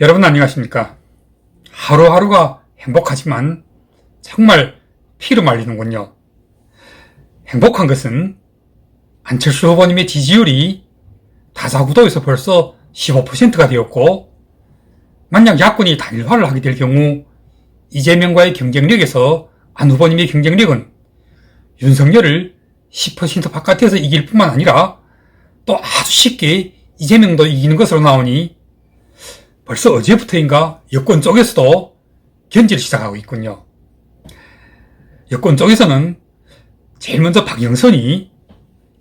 여러분 안녕하십니까? 하루하루가 행복하지만 정말 피로 말리는군요. 행복한 것은 안철수 후보님의 지지율이 다사구도에서 벌써 15%가 되었고, 만약 야권이 단일화를 하게 될 경우 이재명과의 경쟁력에서 안 후보님의 경쟁력은 윤석열을 10% 바깥에서 이길 뿐만 아니라 또 아주 쉽게 이재명도 이기는 것으로 나오니 벌써 어제부터인가 여권 쪽에서도 견제를 시작하고 있군요. 여권 쪽에서는 제일 먼저 박영선이,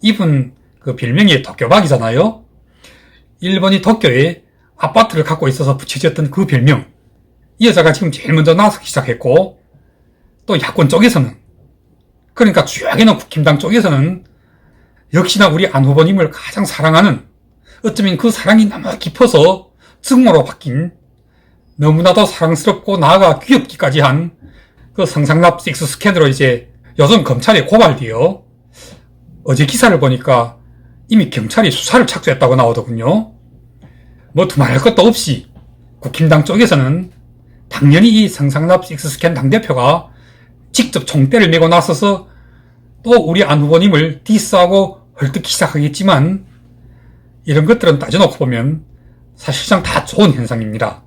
이분 그 별명이 도쿄박이잖아요. 일본이 도쿄에 아파트를 갖고 있어서 붙여졌던 그 별명, 이 여자가 지금 제일 먼저 나서기 시작했고, 또 야권 쪽에서는, 그러니까 주요하게는 국힘당 쪽에서는 역시나 우리 안 후보님을 가장 사랑하는, 어쩌면 그 사랑이 너무 깊어서 증오로 바뀐, 너무나도 사랑스럽고 나아가 귀엽기까지 한 그 성상납 섹스 스캔으로 이제 요즘 검찰에 고발되어 어제 기사를 보니까 이미 경찰이 수사를 착수했다고 나오더군요. 뭐 두말할 것도 없이 국힘당 쪽에서는 당연히 이 성상납 섹스 스캔 당대표가 직접 총대를 메고 나서서 또 우리 안 후보님을 디스하고 헐뜯기 시작하겠지만, 이런 것들은 따져놓고 보면 사실상 다 좋은 현상입니다.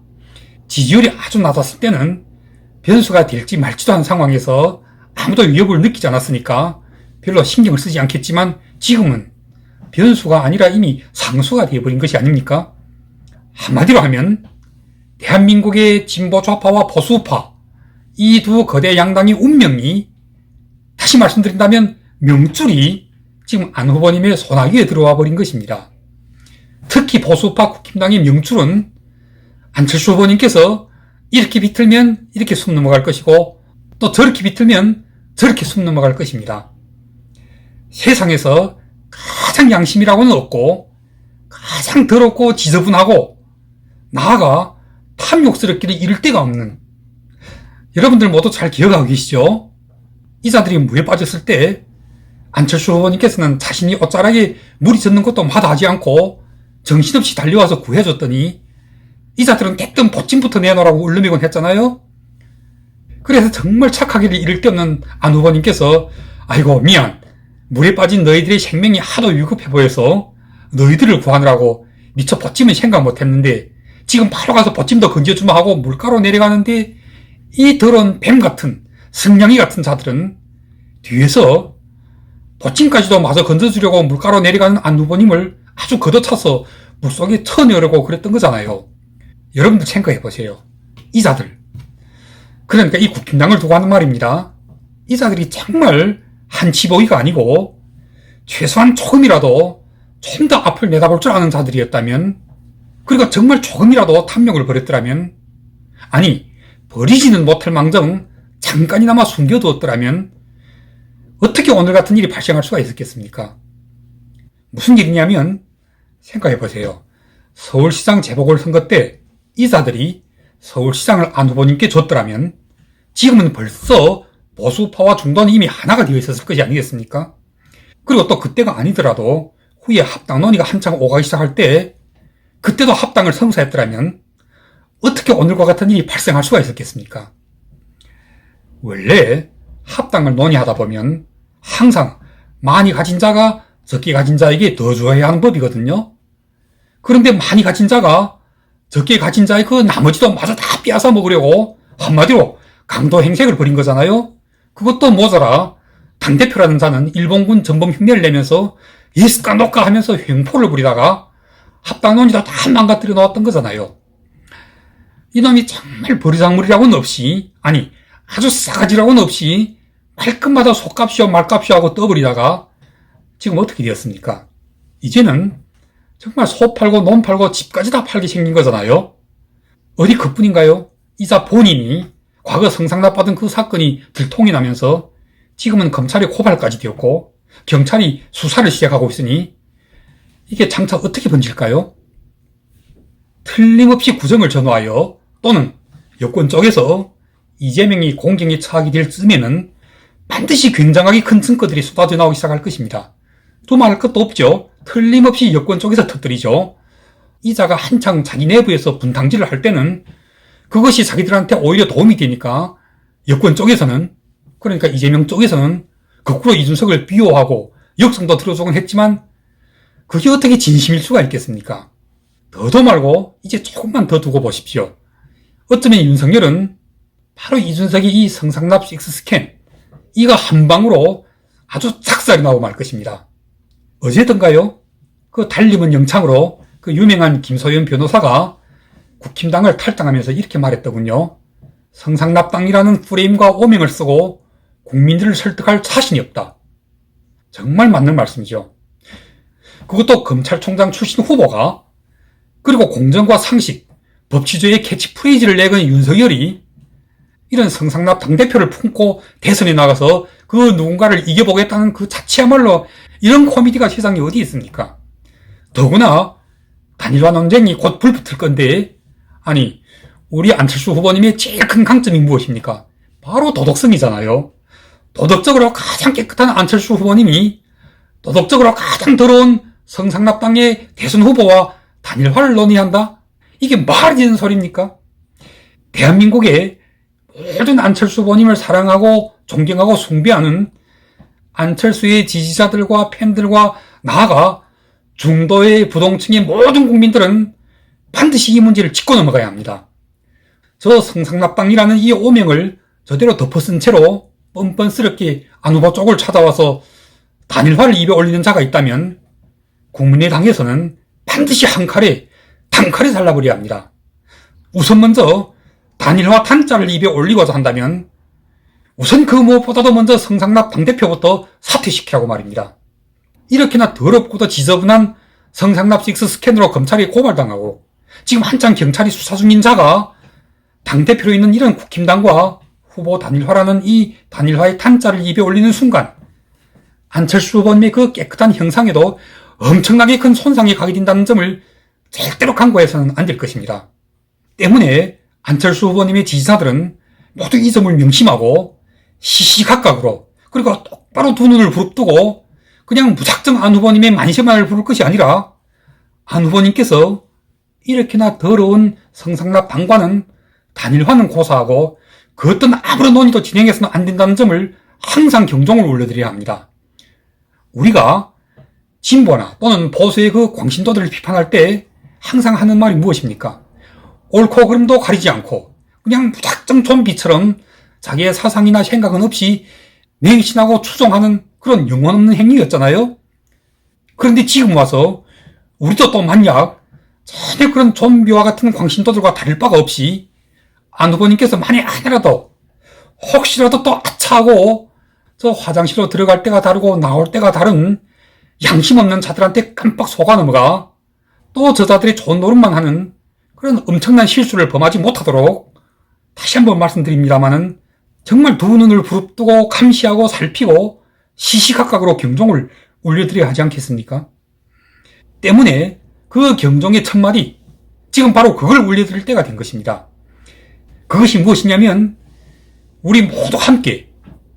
지지율이 아주 낮았을 때는 변수가 될지 말지도 한 상황에서 아무도 위협을 느끼지 않았으니까 별로 신경을 쓰지 않겠지만, 지금은 변수가 아니라 이미 상수가 되어버린 것이 아닙니까? 한마디로 하면 대한민국의 진보 좌파와 보수 우파, 이 두 거대 양당의 운명이, 다시 말씀드린다면 명줄이 지금 안 후보님의 소나기에 들어와 버린 것입니다. 특히 보수우파 국힘당의 명줄은 안철수 후보님께서 이렇게 비틀면 이렇게 숨 넘어갈 것이고, 또 저렇게 비틀면 저렇게 숨 넘어갈 것입니다. 세상에서 가장 양심이라고는 없고, 가장 더럽고 지저분하고, 나아가 탐욕스럽기를 이를 데가 없는, 여러분들 모두 잘 기억하고 계시죠? 이 자들이 무에 빠졌을 때 안철수 후보님께서는 자신이 옷자락에 물이 젖는 것도 마다하지 않고 정신없이 달려와서 구해줬더니, 이 자들은 대뜸 보찜부터 내놓으라고 울르미곤 했잖아요. 그래서 정말 착하기를 이를 데 없는 안 후보님께서, 아이고 미안, 물에 빠진 너희들의 생명이 하도 위급해 보여서 너희들을 구하느라고 미처 보찜은 생각 못했는데 지금 바로 가서 보찜도 건져주마 하고 물가로 내려가는데, 이 더러운 뱀같은 승냥이 같은 자들은 뒤에서 보찜까지도 마저 건져주려고 물가로 내려가는 안 후보님을 아주 걷어차서 물속에 쳐내려고 그랬던 거잖아요. 여러분들 생각해보세요. 이 자들, 그러니까 이 국힘당을 두고 하는 말입니다. 이 자들이 정말 한치보기가 아니고 최소한 조금이라도 좀 더 앞을 내다볼 줄 아는 자들이었다면, 그리고 정말 조금이라도 탐욕을 버렸더라면, 아니 버리지는 못할 망정 잠깐이나마 숨겨두었더라면 어떻게 오늘 같은 일이 발생할 수가 있었겠습니까? 무슨 일이냐면, 생각해보세요. 서울시장 재보궐선거 때 이 자들이 서울시장을 안 후보님께 줬더라면 지금은 벌써 보수파와 중도는 이미 하나가 되어 있었을 것이 아니겠습니까? 그리고 또 그때가 아니더라도 후에 합당 논의가 한창 오가기 시작할 때 그때도 합당을 성사했더라면 어떻게 오늘과 같은 일이 발생할 수가 있었겠습니까? 원래 합당을 논의하다 보면 항상 많이 가진 자가 적게 가진 자에게 더 줘야 하는 법이거든요. 그런데 많이 가진 자가 적게 가진 자의 그 나머지도 마저 다 빼앗아 먹으려고 한마디로 강도 행색을 벌인 거잖아요. 그것도 모자라 당대표라는 자는 일본군 전범 흉내를 내면서 예스까 노까 하면서 횡포를 부리다가 합당 논의도 다 망가뜨려 놓았던 거잖아요. 이놈이 정말 버리장물이라고는 없이, 아니 아주 싸가지라고는 없이 말끝마다 속값이요 말값이요 하고 떠버리다가 지금 어떻게 되었습니까? 이제는 정말 소 팔고 논 팔고 집까지 다 팔게 생긴 거잖아요. 어디 그뿐인가요? 이자 본인이 과거 성상납 받은 그 사건이 들통이 나면서 지금은 검찰에 고발까지 되었고 경찰이 수사를 시작하고 있으니 이게 장차 어떻게 번질까요? 틀림없이 구정을 전후하여 또는 여권 쪽에서 이재명이 공경에 처하게 될 즈음에는 반드시 굉장하게 큰 증거들이 쏟아져 나오기 시작할 것입니다. 두말할 것도 없죠. 틀림없이 여권 쪽에서 터뜨리죠. 이자가 한창 자기 내부에서 분탕질을 할 때는 그것이 자기들한테 오히려 도움이 되니까 여권 쪽에서는, 그러니까 이재명 쪽에서는 거꾸로 이준석을 비호하고 역성도 들어주곤 했지만 그게 어떻게 진심일 수가 있겠습니까? 더도 말고 이제 조금만 더 두고 보십시오. 어쩌면 윤석열은 바로 이준석의 이 성상납 6 스캔, 이거 한 방으로 아주 작살이 나고 말 것입니다. 어제던가요? 그 달림은 영창으로 그 유명한 김소연 변호사가 국힘당을 탈당하면서 이렇게 말했더군요. 성상납당이라는 프레임과 오명을 쓰고 국민들을 설득할 자신이 없다. 정말 맞는 말씀이죠. 그것도 검찰총장 출신 후보가, 그리고 공정과 상식, 법치주의의 캐치프레이즈를 내건 윤석열이 이런 성상납 당대표를 품고 대선에 나가서 그 누군가를 이겨보겠다는 그 자체야말로 이런 코미디가 세상에 어디 있습니까? 더구나 단일화 논쟁이 곧 불붙을 건데, 아니 우리 안철수 후보님의 제일 큰 강점이 무엇입니까? 바로 도덕성이잖아요. 도덕적으로 가장 깨끗한 안철수 후보님이 도덕적으로 가장 더러운 성상납당의 대선 후보와 단일화를 논의한다? 이게 말이 되는 소리입니까? 대한민국의 모든 안철수 후보님을 사랑하고 존경하고 숭배하는 안철수의 지지자들과 팬들과 나아가 중도의 부동층의 모든 국민들은 반드시 이 문제를 짚고 넘어가야 합니다. 저 성상납당이라는 이 오명을 저대로 덮어쓴 채로 뻔뻔스럽게 안 후보 쪽을 찾아와서 단일화를 입에 올리는 자가 있다면 국민의당에서는 반드시 한 칼에 단칼에 잘라버려야 합니다. 우선 먼저 단일화 단자를 입에 올리고자 한다면 우선 그 무엇보다도 먼저 성상납 당대표부터 사퇴시키라고 말입니다. 이렇게나 더럽고도 지저분한 성상납 6 스캔으로 검찰에 고발당하고 지금 한창 경찰이 수사 중인 자가 당대표로 있는 이런 국힘당과 후보 단일화라는 이 단일화의 단자를 입에 올리는 순간 안철수 후보님의 그 깨끗한 형상에도 엄청나게 큰 손상이 가게 된다는 점을 절대로 간과해서는 안 될 것입니다. 때문에 안철수 후보님의 지지자들은 모두 이 점을 명심하고 시시각각으로, 그리고 똑바로 두 눈을 부릅뜨고 그냥 무작정 안 후보님의 만세만을 부를 것이 아니라 안 후보님께서 이렇게나 더러운 성상납 당과는 단일화는 고사하고 그 어떤 아무런 논의도 진행해서는 안 된다는 점을 항상 경종을 울려드려야 합니다. 우리가 진보나 또는 보수의 그 광신도들을 비판할 때 항상 하는 말이 무엇입니까? 옳고 그름도 가리지 않고 그냥 무작정 좀비처럼 자기의 사상이나 생각은 없이 맹신하고 추종하는 그런 영혼 없는 행위였잖아요. 그런데 지금 와서 우리도 또 만약 전혀 그런 좀비와 같은 광신도들과 다를 바가 없이 안 후보님께서 만약 하나라도 혹시라도 또 아차하고 저 화장실로 들어갈 때가 다르고 나올 때가 다른 양심 없는 자들한테 깜빡 속아 넘어가 또 저자들이 좋은 노릇만 하는 그런 엄청난 실수를 범하지 못하도록 다시 한번 말씀드립니다마는 정말 두 눈을 부릅뜨고 감시하고 살피고 시시각각으로 경종을 울려드려야 하지 않겠습니까? 때문에 그 경종의 첫마디, 지금 바로 그걸 울려드릴 때가 된 것입니다. 그것이 무엇이냐면 우리 모두 함께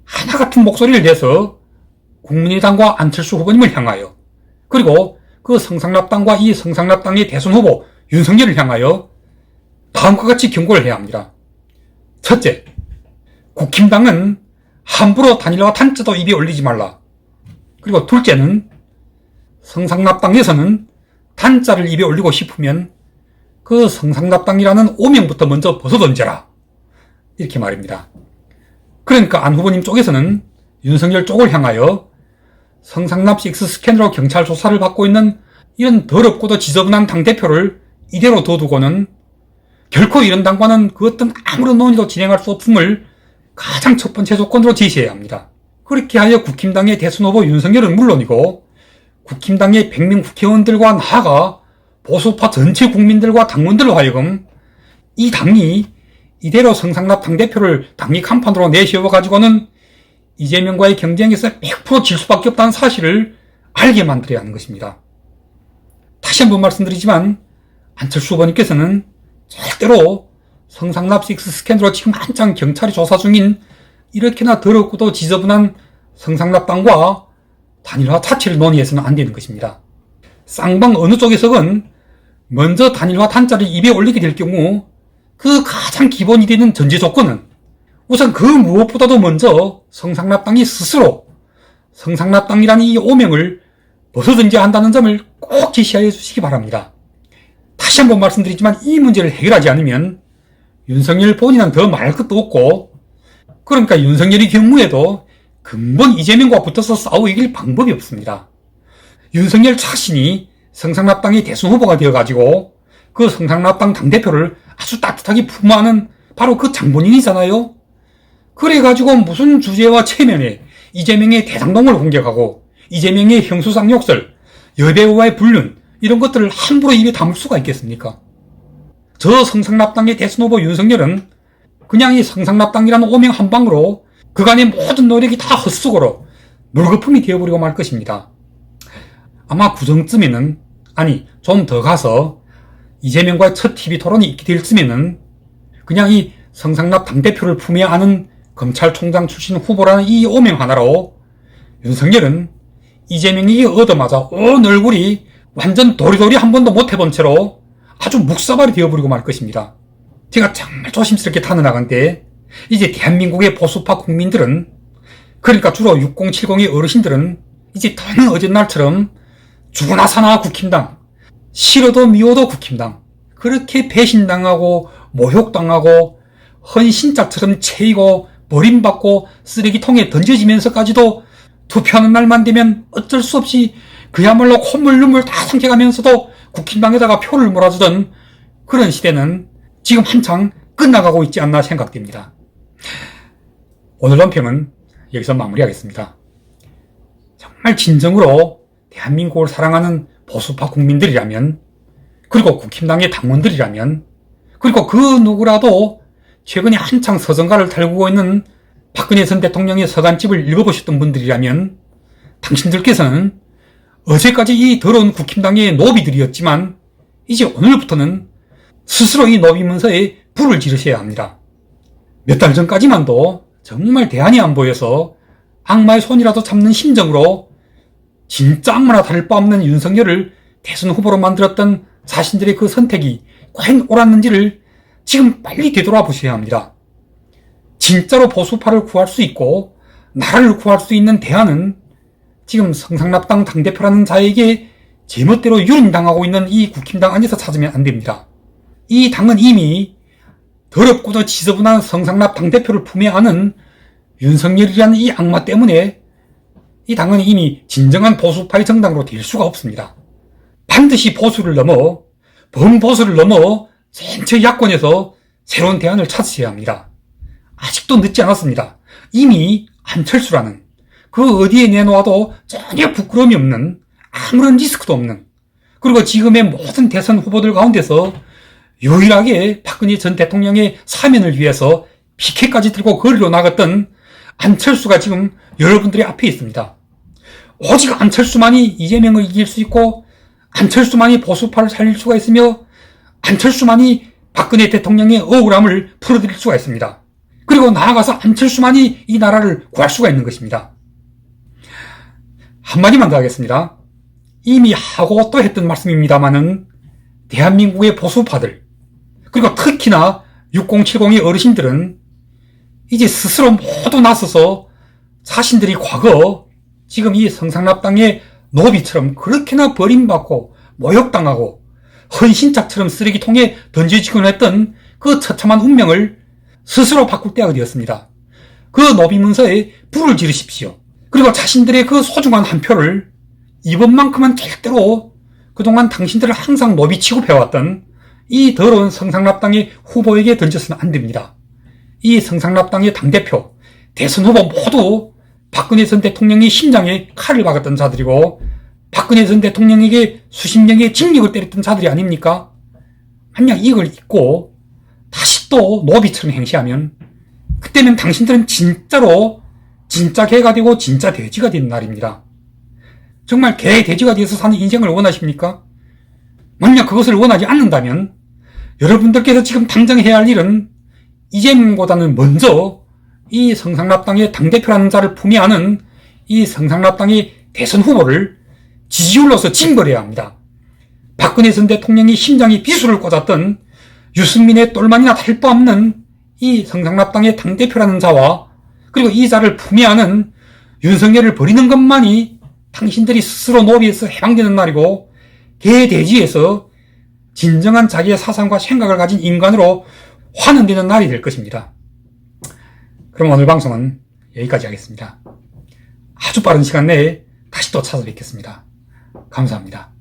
하나 같은 목소리를 내서 국민의당과 안철수 후보님을 향하여, 그리고 그 성상납당과 이 성상납당의 대선 후보 윤석열을 향하여 다음과 같이 경고를 해야 합니다. 첫째, 국힘당은 함부로 단일화 단자도 입에 올리지 말라. 그리고 둘째는 성상납당에서는 단자를 입에 올리고 싶으면 그 성상납당이라는 오명부터 먼저 벗어던져라. 이렇게 말입니다. 그러니까 안 후보님 쪽에서는 윤석열 쪽을 향하여 성상납 6 스캔으로 경찰 조사를 받고 있는 이런 더럽고도 지저분한 당대표를 이대로 둬두고는 결코 이런 당과는 그 어떤 아무런 논의도 진행할 수 없음을 가장 첫 번째 조건으로 제시해야 합니다. 그렇게 하여 국힘당의 대선 후보 윤석열은 물론이고 국힘당의 100명 국회의원들과 나아가 보수파 전체 국민들과 당원들로 하여금 이 당이 이대로 성상납 당대표를 당리 간판으로 내세워가지고는 이재명과의 경쟁에서 100% 질 수밖에 없다는 사실을 알게 만들어야 하는 것입니다. 다시 한번 말씀드리지만 안철수 후보님께서는 절대로 성상납 6 스캔으로 지금 한창 경찰이 조사 중인 이렇게나 더럽고도 지저분한 성상납당과 단일화 자체를 논의해서는 안 되는 것입니다. 쌍방 어느 쪽에서건 먼저 단일화 단자를 입에 올리게 될 경우 그 가장 기본이 되는 전제 조건은 우선 그 무엇보다도 먼저 성상납당이 스스로 성상납당이라는 이 오명을 벗어던져야 한다는 점을 꼭 지시하여 주시기 바랍니다. 다시 한번 말씀드리지만 이 문제를 해결하지 않으면 윤석열 본인은 더 말할 것도 없고, 그러니까 윤석열의 경우에도 근본 이재명과 붙어서 싸워 이길 방법이 없습니다. 윤석열 자신이 성상납당의 대선 후보가 되어가지고 그 성상납당 당대표를 아주 따뜻하게 품어하는 바로 그 장본인이잖아요. 그래가지고 무슨 주제와 체면에 이재명의 대장동을 공격하고 이재명의 형수상욕설, 여배우와의 불륜 이런 것들을 함부로 입에 담을 수가 있겠습니까? 저 성상납당의 대선 후보 윤석열은 그냥 이 성상납당이라는 오명 한 방으로 그간의 모든 노력이 다 헛수고로 물거품이 되어버리고 말 것입니다. 아마 구정쯤에는, 아니 좀 더 가서 이재명과의 첫 TV 토론이 있게 될 쯤에는 그냥 이 성상납 당대표를 품에 안은 검찰총장 출신 후보라는 이 오명 하나로 윤석열은 이재명에게 얻어맞아 온 얼굴이 완전 도리도리 한 번도 못 해본 채로 아주 묵사발이 되어버리고 말 것입니다. 제가 정말 조심스럽게 타는나간데 이제 대한민국의 보수파 국민들은, 그러니까 주로 6070의 어르신들은 이제 더는 어젯날처럼 죽으나 사나 국힘당, 싫어도 미워도 국힘당, 그렇게 배신당하고 모욕당하고 헌신짝처럼 채이고 버림받고 쓰레기통에 던져지면서까지도 투표하는 날만 되면 어쩔 수 없이 그야말로 콧물 눈물 다 삼켜가면서도 국힘당에다가 표를 몰아주던 그런 시대는 지금 한창 끝나가고 있지 않나 생각됩니다. 오늘 논평은 여기서 마무리하겠습니다. 정말 진정으로 대한민국을 사랑하는 보수파 국민들이라면, 그리고 국힘당의 당원들이라면, 그리고 그 누구라도 최근에 한창 서정가를 달구고 있는 박근혜 전 대통령의 서간집을 읽어보셨던 분들이라면 당신들께서는 어제까지 이 더러운 국힘당의 노비들이었지만 이제 오늘부터는 스스로 이 노비 문서에 불을 지르셔야 합니다. 몇 달 전까지만도 정말 대안이 안 보여서 악마의 손이라도 잡는 심정으로 진짜 악마나 다를 바 없는 윤석열을 대선 후보로 만들었던 자신들의 그 선택이 과연 옳았는지를 지금 빨리 되돌아보셔야 합니다. 진짜로 보수파를 구할 수 있고 나라를 구할 수 있는 대안은 지금 성상납당 당대표라는 자에게 제멋대로 유린당하고 있는 이 국힘당 안에서 찾으면 안 됩니다. 이 당은 이미 더럽고도 지저분한 성상납 당대표를 품에 안은 윤석열이라는 이 악마 때문에 이 당은 이미 진정한 보수파의 정당으로 될 수가 없습니다. 반드시 보수를 넘어, 범보수를 넘어 전체 야권에서 새로운 대안을 찾으셔야 합니다. 아직도 늦지 않았습니다. 이미 안철수라는 그 어디에 내놓아도 전혀 부끄러움이 없는, 아무런 리스크도 없는, 그리고 지금의 모든 대선 후보들 가운데서 유일하게 박근혜 전 대통령의 사면을 위해서 피켓까지 들고 거리로 나갔던 안철수가 지금 여러분들의 앞에 있습니다. 오직 안철수만이 이재명을 이길 수 있고, 안철수만이 보수파를 살릴 수가 있으며, 안철수만이 박근혜 대통령의 억울함을 풀어드릴 수가 있습니다. 그리고 나아가서 안철수만이 이 나라를 구할 수가 있는 것입니다. 한마디만 더 하겠습니다. 이미 하고 또 했던 말씀입니다마는 대한민국의 보수파들, 그리고 특히나 6070의 어르신들은 이제 스스로 모두 나서서 자신들이 과거 지금 이 성상납당의 노비처럼 그렇게나 버림받고 모욕당하고 헌신짝처럼 쓰레기통에 던져지곤 했던 그 처참한 운명을 스스로 바꿀 때가 되었습니다. 그 노비 문서에 불을 지르십시오. 그리고 자신들의 그 소중한 한 표를 이번만큼은 절대로 그동안 당신들을 항상 노비 취급해왔던 이 더러운 성상납당의 후보에게 던져서는 안 됩니다. 이 성상납당의 당대표, 대선 후보 모두 박근혜 전 대통령의 심장에 칼을 박았던 자들이고 박근혜 전 대통령에게 수십 명의 징역을 때렸던 자들이 아닙니까? 만약 이걸 잊고 다시 또 노비처럼 행시하면 그때는 당신들은 진짜로 진짜 개가 되고 진짜 돼지가 되는 날입니다. 정말 개, 돼지가 되어서 사는 인생을 원하십니까? 만약 그것을 원하지 않는다면 여러분들께서 지금 당장 해야 할 일은 이재명보다는 먼저 이 성상납당의 당대표라는 자를 품에 안은 이 성상납당의 대선 후보를 지지율로서 징벌해야 합니다. 박근혜 전 대통령이 심장에 비수를 꽂았던 유승민의 똘만이나 다를 바 없는 이 성상납당의 당대표라는 자와 그리고 이 자를 품에 안은 윤석열을 버리는 것만이 당신들이 스스로 노비에서 해방되는 날이고 개돼지에서 진정한 자기의 사상과 생각을 가진 인간으로 환원되는 날이 될 것입니다. 그럼 오늘 방송은 여기까지 하겠습니다. 아주 빠른 시간 내에 다시 또 찾아뵙겠습니다. 감사합니다.